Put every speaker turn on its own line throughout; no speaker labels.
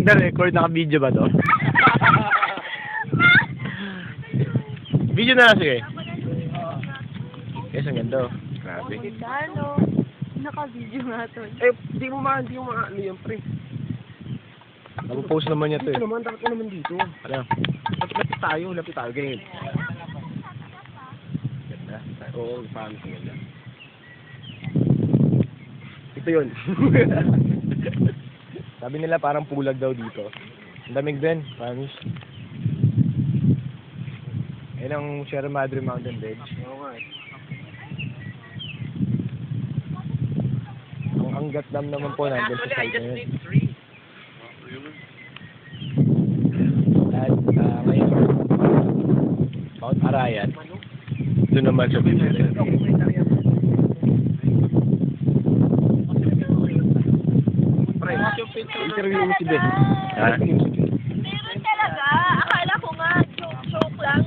Nag-record, naka-video ba to? Video na lang, sige. Yes, ang ganda. Grabe.
Ano? Naka-video nga to.
Eh, di mo ano yan, pre.
Napopost naman niya to eh.
Ito naman, dapat ko naman dito.
Ano?
Lapit tayo, ganyan.
Ganda.
Oo, paano sa ganda. Ito yun.
Sabi nila parang pulag daw dito. Ang damig din, promise. Ayun ang Sierra Madre Mountain Ridge.
Oo nga eh.
Ang Angat Dam naman po nandun sa side na yun. At ngayon, Mount Arayat. Doon naman sa Bibili.
Pre, interview mo si Ben.
Ha?
Meron talaga. Akala ko nga, joke lang.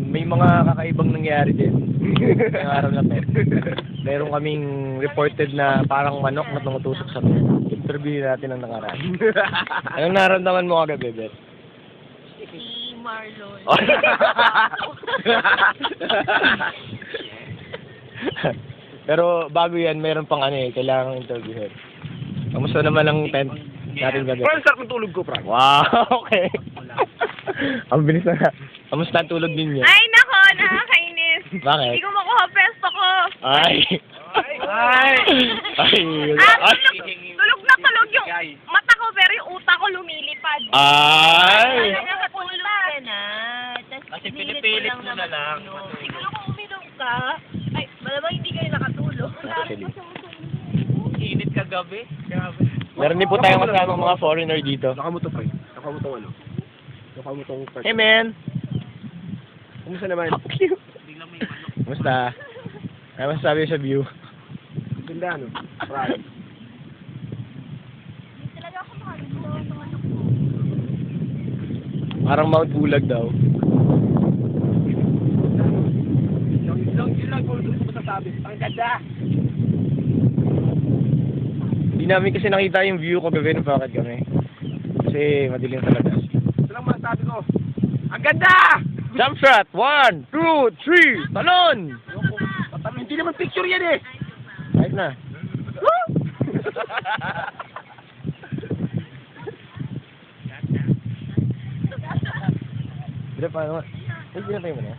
May mga kakaibang nangyari din. Ngayong araw na to. Meron kaming reported na parang manok na tumutusok sa amin. Interview natin ang nakaraan. Anong naramdaman mo kagabi, Beth?
Si Marlon.
Pero bago yan, meron pang kailangang interviewin. Kamusta naman ang tent natin gabi?
Bro, ang sarap ng tulog ko, Frank.
Wow, okay. Ang bilis na nga. Kamusta ang tulog ninyo?
Ay, nako, nakakainis.
Bakit?
Hindi ko makuha pesto ko.
Ay!
Ay!
Tulog na tulog yung mata ko, pero yung utak ko lumilipad.
Ay!
Nakatulog ka na. Kasi pinipilit mo na lang. Siguro kung uminom ka, ay, malamang hindi kayo nakatulog.
Actually.
Init kagabi.
Meron din po tayong kasama mga foreigner dito.
Nakamuto, pre. Nakamutong part.
Hey, man!
Kumusta naman?
Kumusta? Ano masasabi sa view?
Ganda, ano? Right.
Talaga ako makalito.
Parang Mount Bulag daw.
Yun lang ko masasabi. Ang ganda!
Hindi namin kasi nakita yung view ko gabi ng bakit kami. Kasi madilim talaga.
Ito lang masasabi ko. Ang ganda!
Jump shot! 1, 2, 3! Talon!
Hindi naman picture yan eh!
Ayos na. Bila paano? Ay, pinatay mo na.